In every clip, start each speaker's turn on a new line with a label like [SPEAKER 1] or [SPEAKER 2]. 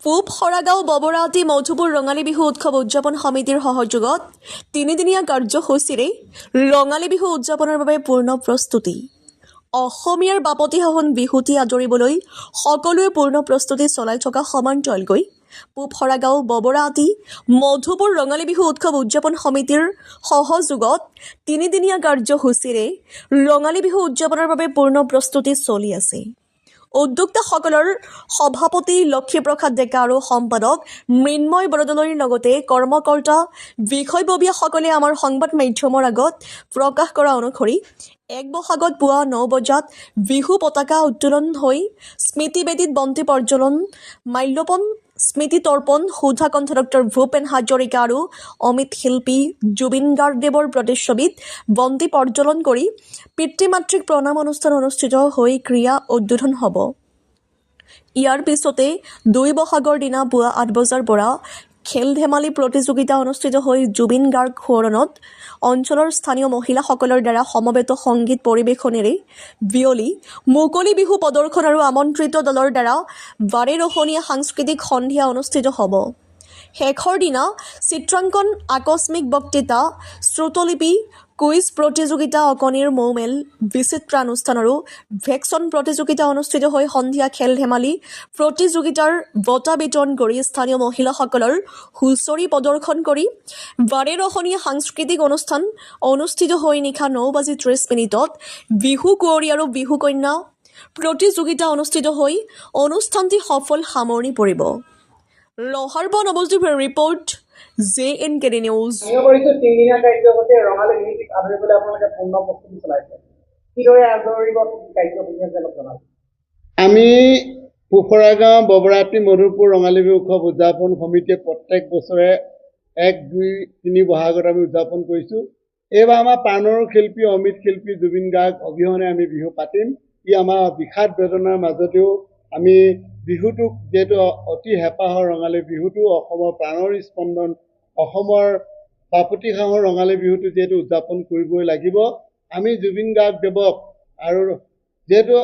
[SPEAKER 1] পূব হৰাগাঁও ববৰাতি মধুপুৰ ৰঙালী বিহু উৎসৱ উদযাপন সমিতিৰ সহযোগত তিনিদিনীয়া কাৰ্যসূচীৰে ৰঙালী বিহু উদযাপনৰ বাবে পূৰ্ণ প্ৰস্তুতি। অসমীয়াৰ বাপতি সাহোন বিহুটি আদৰিবলৈ সকলোৱে পূৰ্ণ প্ৰস্তুতি চলাই থকা সমান্তৰালকৈ পূব হৰাগাঁও ববৰাতি মধুপুৰ ৰঙালী বিহু উৎসৱ উদযাপন সমিতিৰ সহযোগত তিনিদিনীয়া কাৰ্যসূচীৰে ৰঙালী বিহু উদযাপনৰ বাবে পূৰ্ণ প্ৰস্তুতি চলি আছে। উদ্যোক্তাসকলৰ সভাপতি লক্ষীপ্ৰসাদ ডেকা আৰু সম্পাদক মৃন্ময় বৰদলৈৰ লগতে কৰ্মকৰ্তা বিষয়ববীয়াসকলে আমাৰ সংবাদ মাধ্যমৰ আগত প্ৰকাশ কৰা অনুসৰি ১ বহাগত পুৱা ৯ বজাত বিহু পতাকা উত্তোলন হৈ স্মৃতিবেদীত বন্তি প্ৰজ্বলন, মাল্যপন, স্মৃতি তৰ্পণ, সুধা কণ্ঠ ডক্টৰ ভূপেন হাজৰিকা আৰু অমিত শিল্পী জুবিন গাৰ্গদেৱৰ প্ৰতিচ্ছবিত বন্তি প্ৰজ্বলন কৰি পিতৃ মাতৃক প্ৰণাম অনুষ্ঠান অনুষ্ঠিত হৈ ক্ৰীড়া উদ্বোধন হ'ব। ইয়াৰ পিছতে ২ বহাগৰ দিনা পুৱা ৮ বজাৰ পৰা খেল ধেমালি প্ৰতিযোগিতা অনুষ্ঠিত হৈ জুবিন গাৰ্গ সোঁৱৰণত অঞ্চলৰ স্থানীয় মহিলাসকলৰ দ্বাৰা সমবেত সংগীত পৰিৱেশনেৰে বিয়লি মুকলি বিহু প্ৰদৰ্শন আৰু আমন্ত্ৰিত দলৰ দ্বাৰা বাৰেৰহণীয়া সাংস্কৃতিক সন্ধিয়া অনুষ্ঠিত হ'ব। শেষৰ দিনা চিত্ৰাংকন, আকস্মিক বক্তৃতা, শ্ৰুতলিপি, কুইজ প্ৰতিযোগিতা, অকণিৰ মৌমেল, বিচিত্ৰানুষ্ঠান আৰু ভেকচন প্ৰতিযোগিতা অনুষ্ঠিত হৈ সন্ধিয়া খেল ধেমালি প্ৰতিযোগিতাৰ বঁটা বিতৰণ কৰি স্থানীয় মহিলাসকলৰ হুঁচৰি প্ৰদৰ্শন কৰি বাৰেৰহণীয়া সাংস্কৃতিক অনুষ্ঠান অনুষ্ঠিত হৈ নিশা ৯:৩০ বিহু কুঁৱৰী আৰু বিহু কন্যা প্ৰতিযোগিতা অনুষ্ঠিত হৈ অনুষ্ঠানটি সফল সামৰণি পৰিব। লোহাৰপুৰ নৱদ্বীপ ৰিপৰ্ট JNKD নিউজ।
[SPEAKER 2] তিনিদিনীয়া কাৰ্যসূচী ৰঙালী বিহুটিক আদৰিবলৈ আপোনালোকে পূৰ্ণ প্ৰস্তুতি চলাইছে, কিদৰে আদৰিব কাৰ্যসূচী অলপ জনাব।
[SPEAKER 3] আমি পূব হৰাগাঁও ববৰাতি মধুপুৰ ৰঙালী বিহু উৎসৱ উদযাপন সমিতিয়ে প্ৰত্যেক বছৰে ১, ২, ৩ বহাগত আমি উদযাপন কৰিছোঁ। এইবাৰ আমাৰ প্ৰাণৰ শিল্পী অমিত শিল্পী জুবিন গাৰ্গ অবিহনে আমি বিহু পাতিম। ই আমাৰ বিষাদ বেদনাৰ মাজতেও আমি বিহুটোক যিহেতু অতি হেঁপাহৰ ৰঙালী বিহুটো অসমৰ প্ৰাণৰ স্পন্দন, অসমৰ বাপতি সাহোন ৰঙালী বিহুটো যিহেতু উদযাপন কৰিবই লাগিব। আমি জুবিন গাৰ্গদেৱক আৰু যিহেতু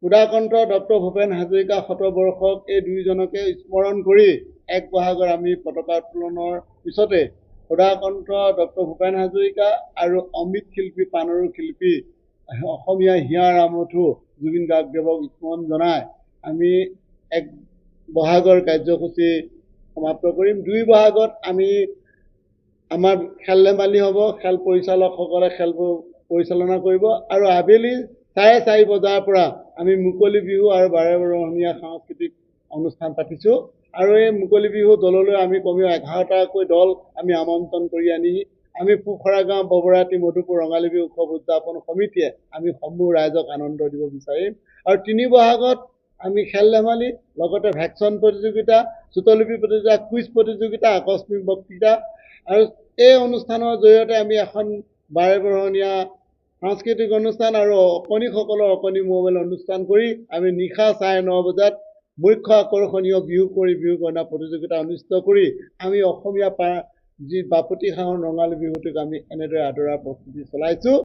[SPEAKER 3] সুধাকণ্ঠ ডক্টৰ ভূপেন হাজৰিকা শতবৰ্ষক এই দুয়োজনকে স্মৰণ কৰি ১ বহাগৰ আমি পতাকা উত্তোলনৰ পিছতে সুধাকণ্ঠ ডক্টৰ ভূপেন হাজৰিকা আৰু অমিত শিল্পী প্ৰাণৰ শিল্পী অসমীয়া হিয়াৰ আমঠু জুবিন গাৰ্গদেৱক স্মৰণ জনাই আমি ১ বহাগৰ কাৰ্যসূচী সমাপ্ত কৰিম। ২ বহাগত আমি আমাৰ খেল ধেমালি হ'ব, খেল পৰিচালকসকলে খেলবোৰ পৰিচালনা কৰিব আৰু আবেলি ৪:৩০ বজাৰ পৰা আমি মুকলি বিহু আৰু বাৰেৰহণীয়া সাংস্কৃতিক অনুষ্ঠান পাতিছোঁ আৰু এই মুকলি বিহু দললৈ আমি কমেও ১১টাকৈ দল আমি আমন্ত্ৰণ কৰি আনি আমি পূব হৰাগাঁও ববৰাতি মধুপুৰ ৰঙালী বিহু উৎসৱ উদযাপন সমিতিয়ে আমি সমূহ ৰাইজক আনন্দ দিব বিচাৰিম। আৰু ৩ বহাগত আমি খেল ধেমালি লগতে ভেকচন প্ৰতিযোগিতা, শ্ৰুতলিপি প্ৰতিযোগিতা, কুইজ প্ৰতিযোগিতা, আকস্মিক বক্তৃতা আৰু এই অনুষ্ঠানৰ জৰিয়তে আমি এখন বাৰেৰহণীয়া সাংস্কৃতিক অনুষ্ঠান আৰু অকণিসকলৰ অকণি মৌমেল অনুষ্ঠান কৰি আমি নিশা ৯:৩০ বজাত মুখ্য আকৰ্ষণীয় বিহু কুঁৱৰী বিহু কন্যা প্ৰতিযোগিতা অনুষ্ঠিত কৰি আমি অসমীয়া যি বাপতি সাহোন ৰঙালী বিহুটোক আমি এনেদৰে আদৰাৰ প্ৰস্তুতি চলাইছোঁ।